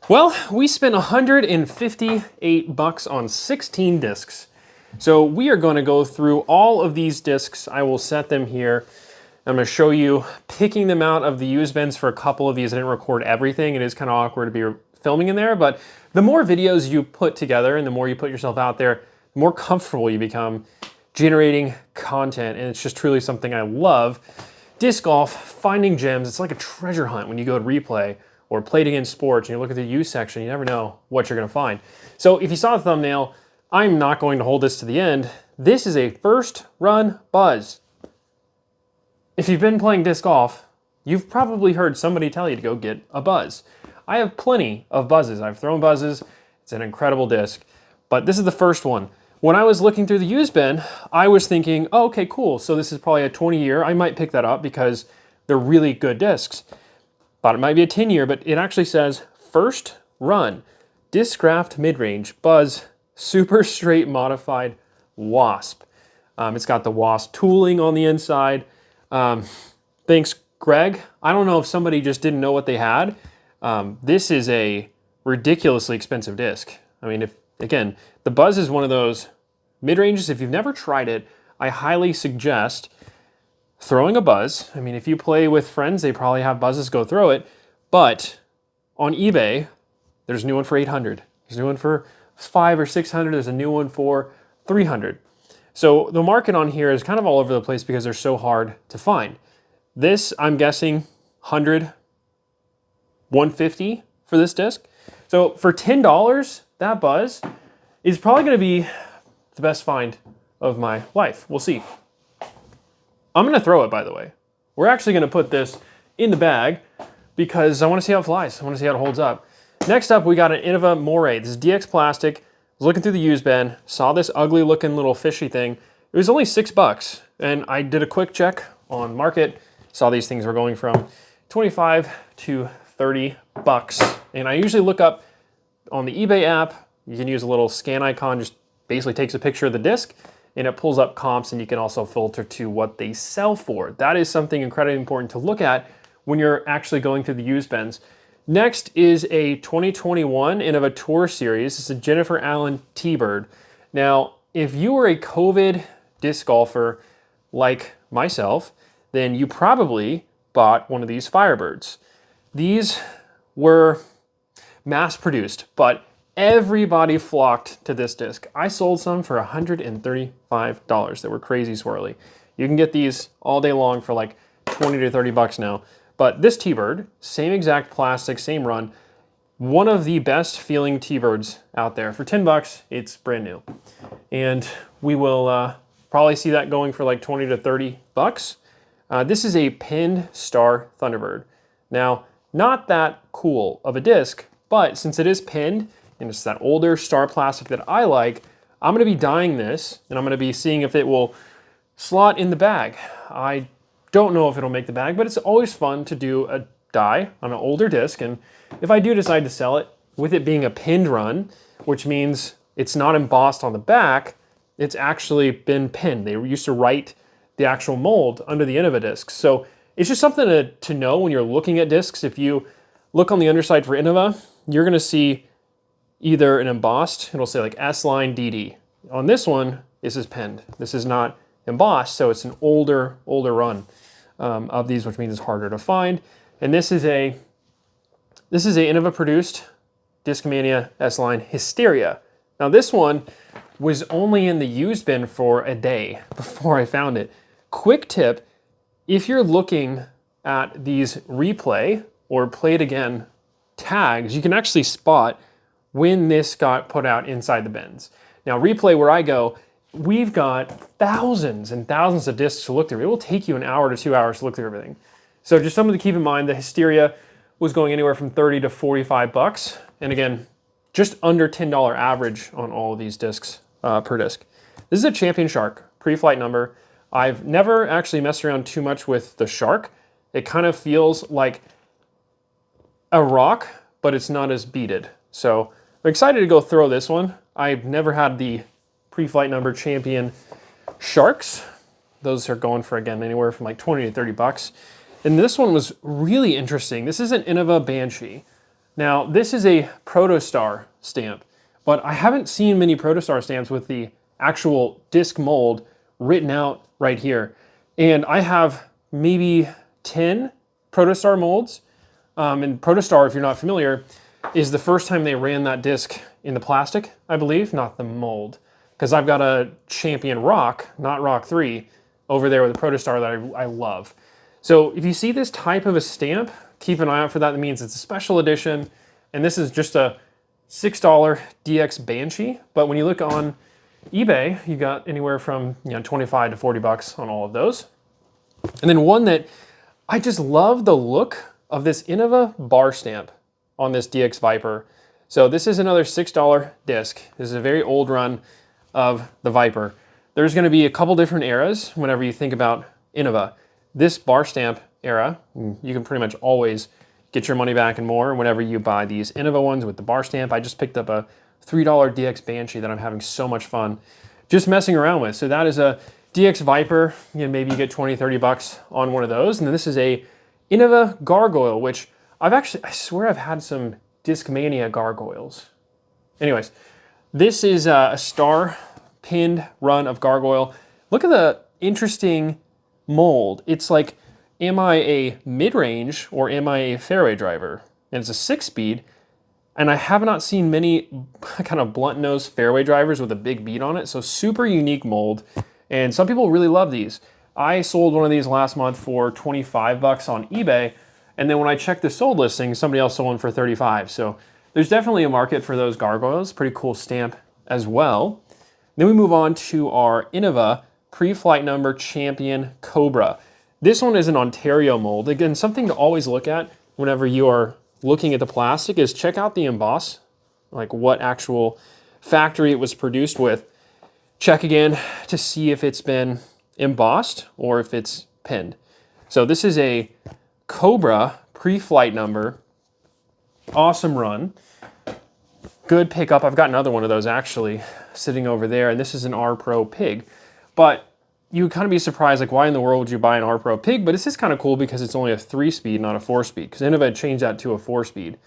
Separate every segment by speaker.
Speaker 1: Well, we spent 158 bucks on 16 discs. So we are going to go through all of these discs. I will set them here. I'm going to show you picking them out of the used bins for a couple of these. I didn't record everything. It is kind of awkward to be filming in there, but the more videos you put together and the more you put yourself out there, the more comfortable you become generating content. And it's just truly something I love. Disc golf, finding gems, it's like a treasure hunt when you go to replay or played against sports and you look at the used section, you never know what you're going to find. So if you saw the thumbnail, I'm not going to hold this to the end. This is a first run buzz. If you've been playing disc golf, you've probably heard somebody tell you to go get a buzz. I have plenty of buzzes. I've thrown buzzes. It's an incredible disc, but this is the first one. When I was looking through the used bin, I was thinking, oh, okay, cool. So this is probably a 20-year. I might pick that up because they're really good discs. Thought it might be a 10-year, but it actually says first run, Discraft midrange, Buzzz, super straight modified wasp. It's got the wasp tooling on the inside. Thanks, Greg. I don't know if somebody just didn't know what they had. This is a ridiculously expensive disc. I mean, again, the Buzzz is one of those mid-ranges. If you've never tried it, I highly suggest throwing a Buzzz. I mean, if you play with friends, they probably have Buzzes, go throw it. But on eBay, there's a new one for 800. There's a new one for 500 or 600. There's a new one for 300. So the market on here is kind of all over the place because they're so hard to find. This, I'm guessing, 100, 150 for this disc. So for $10, that Buzzz is probably going to be the best find of my life. We'll see. I'm going to throw it, by the way. We're actually going to put this in the bag because I want to see how it flies. I want to see how it holds up. Next up, we got an Innova Moray. This is DX plastic. I was looking through the used bin, saw this ugly looking little fishy thing. It was only $6, and I did a quick check on market. Saw these things were going from 25 to 30 bucks. And I usually look up on the eBay app. You can use a little scan icon, just basically takes a picture of the disc, and it pulls up comps, and you can also filter to what they sell for. That is something incredibly important to look at when you're actually going through the used bins. Next is a 2021 Innova Tour Series. It's a Jennifer Allen T-Bird. Now, if you were a COVID disc golfer like myself, then you probably bought one of these Firebirds. These were mass-produced, but everybody flocked to this disc. I sold some for $135 that were crazy swirly. You can get these all day long for like 20 to 30 bucks now. But this T-Bird, same exact plastic, same run, one of the best feeling T-Birds out there. For 10 bucks, it's brand new. And we will probably see that going for like 20 to 30 bucks. This is a pinned star Thunderbird. Now, not that cool of a disc, but since it is pinned, and it's that older star plastic that I like, I'm gonna be dyeing this, and I'm gonna be seeing if it will slot in the bag. I don't know if it'll make the bag, but it's always fun to do a dye on an older disc, and if I do decide to sell it, with it being a pinned run, which means it's not embossed on the back, it's actually been pinned. They used to write the actual mold under the Innova discs. So it's just something to know when you're looking at discs. If you look on the underside for Innova, you're gonna see either an embossed, it'll say like S-line DD. On this one, this is pinned. This is not embossed, so it's an older run of these, which means it's harder to find. And this is a Innova produced Discmania S-line Hysteria. Now this one was only in the used bin for a day before I found it. Quick tip, if you're looking at these replay or play it again tags, you can actually spot when this got put out inside the bins. Now replay where I go, we've got thousands and thousands of discs to look through. It will take you an hour to 2 hours to look through everything. So just something to keep in mind, the Hysteria was going anywhere from 30 to 45 bucks. And again, just under $10 average on all of these discs per disc. This is a Champion Shark, pre-flight number. I've never actually messed around too much with the Shark. It kind of feels like a rock, but it's not as beaded. So I'm excited to go throw this one. I've never had the pre-flight number Champion Sharks. Those are going for, again, anywhere from like 20 to 30 bucks. And this one was really interesting. This is an Innova Banshee. Now, this is a Protostar stamp, but I haven't seen many Protostar stamps with the actual disc mold written out right here. And I have maybe 10 Protostar molds. And Protostar, if you're not familiar, is the first time they ran that disc in the plastic, I believe, not the mold. Because I've got a Champion Rock, not Rock 3, over there with a Protostar that I love. So if you see this type of a stamp, keep an eye out for that. That means it's a special edition. And this is just a $6 DX Banshee. But when you look on eBay, you got anywhere from 25 to 40 bucks on all of those. And then one that I just love the look of this Innova bar stamp on this DX Viper. So this is another $6 disc. This is a very old run of the Viper. There's going to be a couple different eras whenever you think about Innova. This bar stamp era, you can pretty much always get your money back and more whenever you buy these Innova ones with the bar stamp. I just picked up a $3 DX Banshee that I'm having so much fun just messing around with. So that is a DX Viper. Maybe you get 20, 30 bucks on one of those. And then this is a Innova Gargoyle, which I swear I've had some Discmania gargoyles. Anyways, this is a star pinned run of Gargoyle. Look at the interesting mold. It's like, am I a mid-range or am I a fairway driver? And it's a 6-speed, and I have not seen many kind of blunt nose fairway drivers with a big bead on it. So super unique mold, and some people really love these. I sold one of these last month for 25 bucks on eBay, and then when I checked the sold listing, somebody else sold one for 35. So there's definitely a market for those gargoyles. Pretty cool stamp as well. Then we move on to our Innova pre-flight number Champion Cobra. This one is an Ontario mold. Again, something to always look at whenever you are looking at the plastic is check out the emboss, like what actual factory it was produced with. Check again to see if it's been embossed or if it's pinned. So this is a Cobra pre-flight number. Awesome run. Good pickup. I've got another one of those actually sitting over there, and this is an R Pro Pig. But you would kind of be surprised, like, why in the world would you buy an R Pro Pig? But this is kind of cool because it's only a 3-speed, not a 4-speed, because Innova had changed that to a 4-speed.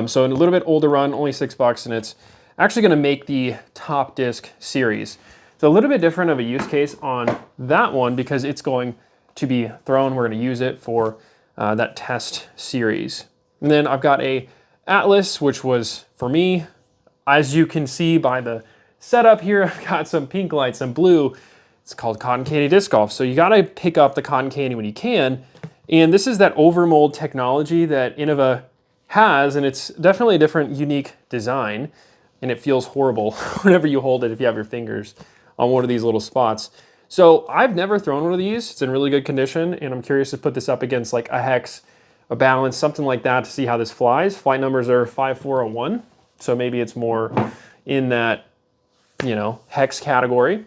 Speaker 1: So a little bit older run, only $6, and it's actually going to make the top disc series. So a little bit different of a use case on that one because it's going to be thrown. We're going to use it for that test series. And then I've got a Atlas, which was for me. As you can see by the setup here, I've got some pink lights and blue. It's called Cotton Candy Disc Golf. So you got to pick up the cotton candy when you can. And this is that overmold technology that Innova has, and it's definitely a different, unique design. And it feels horrible whenever you hold it if you have your fingers on one of these little spots. So I've never thrown one of these. It's in really good condition, and I'm curious to put this up against like a hex, a balance, something like that to see how this flies. Flight numbers are 5401, so maybe it's more in that, hex category.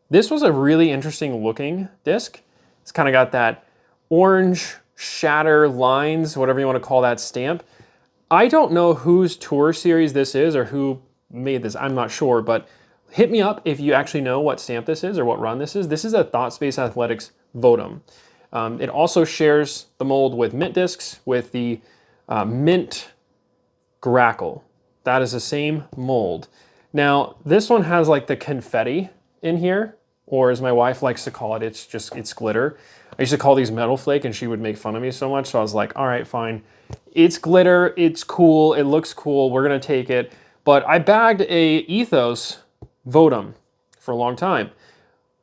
Speaker 1: This was a really interesting looking disc. It's kind of got that orange shatter lines, whatever you want to call that stamp. I don't know whose tour series this is or who made this. I'm not sure, but hit me up if you actually know what stamp this is or what run this is. This is a ThoughtSpace Athletics Votum. It also shares the mold with Mint discs with the Mint Grackle. That is the same mold. Now, this one has like the confetti in here, or as my wife likes to call it, it's glitter. I used to call these metal flake and she would make fun of me so much. So I was like, all right, fine. It's glitter, it's cool, it looks cool, we're gonna take it. But I bagged a Ethos Votum for a long time.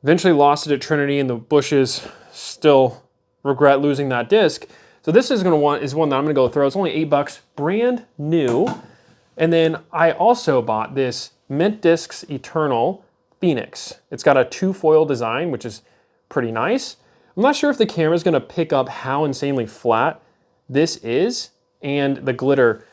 Speaker 1: Eventually lost it at Trinity in the bushes, still regret losing that disc. So this is one that I'm gonna go throw. It's only $8, brand new. And then I also bought this Mint Discs Eternal Phoenix. It's got a 2-foil design, which is pretty nice. I'm not sure if the camera's gonna pick up how insanely flat this is and the glitter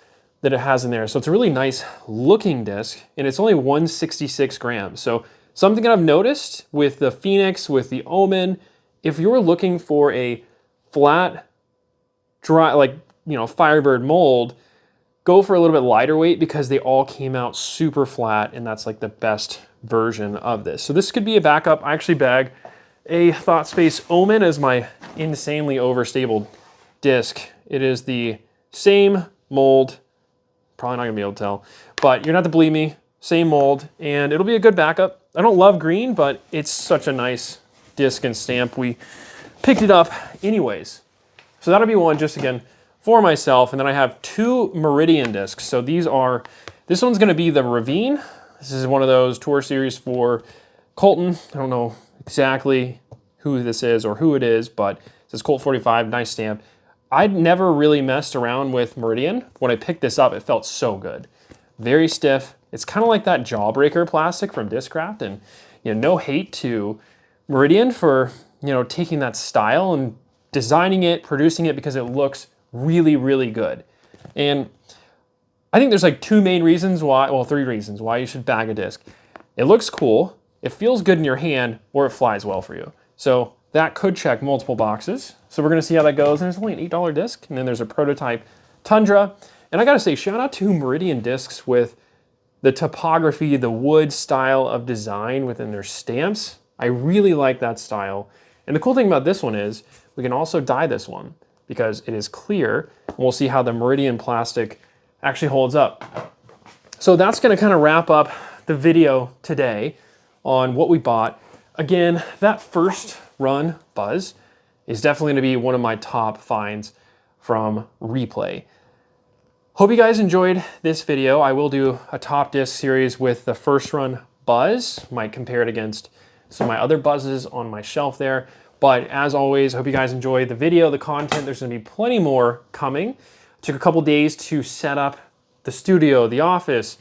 Speaker 1: that it has in there. So it's a really nice looking disc, and it's only 166 grams. So something that I've noticed with the Phoenix, with the Omen, if you're looking for a flat, dry, like, Firebird mold, go for a little bit lighter weight because they all came out super flat, and that's like the best version of this. So this could be a backup. I actually bag a ThoughtSpace Omen as my insanely overstable disc. It is the same mold. Probably not gonna be able to tell, but you're gonna have to believe me, same mold, and it'll be a good backup. I don't love green, but it's such a nice disc and stamp. We picked it up anyways. So that'll be one just again for myself. And then I have 2 Meridian discs. So these are, this one's gonna be the Ravine. This is one of those tour series for Colton. I don't know exactly who this is or who it is, but it says Colt 45, nice stamp. I'd never really messed around with Meridian. When I picked this up, it felt so good. Very stiff. It's kind of like that Jawbreaker plastic from Discraft, and no hate to Meridian for taking that style and designing it, producing it, because it looks really, really good. And I think there's like 2 main reasons why, well, 3 reasons why you should bag a disc. It looks cool, it feels good in your hand, or it flies well for you. So that could check multiple boxes. So we're gonna see how that goes. And it's only an $8 disc. And then there's a prototype Tundra. And I gotta say, shout out to Meridian discs with the topography, the wood style of design within their stamps. I really like that style. And the cool thing about this one is we can also dye this one because it is clear. And we'll see how the Meridian plastic actually holds up. So that's gonna kind of wrap up the video today on what we bought. Again, that first Run Buzzz is definitely gonna be one of my top finds from Replay. Hope you guys enjoyed this video. I will do a top disc series with the first Run Buzzz. Might compare it against some of my other Buzzes on my shelf there. But as always, I hope you guys enjoyed the video, the content. There's gonna be plenty more coming. It took a couple days to set up the studio, the office,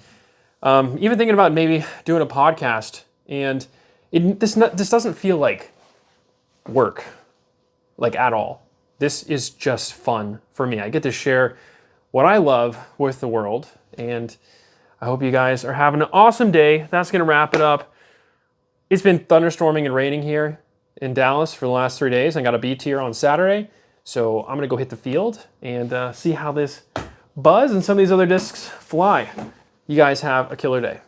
Speaker 1: even thinking about maybe doing a podcast. And this doesn't feel like work, like at all. This is just fun for me. I get to share what I love with the world, and I hope you guys are having an awesome day. That's gonna wrap it up. It's been thunderstorming and raining here in Dallas for the last 3 days. I got a B tier on Saturday, so I'm gonna go hit the field and see how this Buzzz and some of these other discs fly. You guys have a killer day.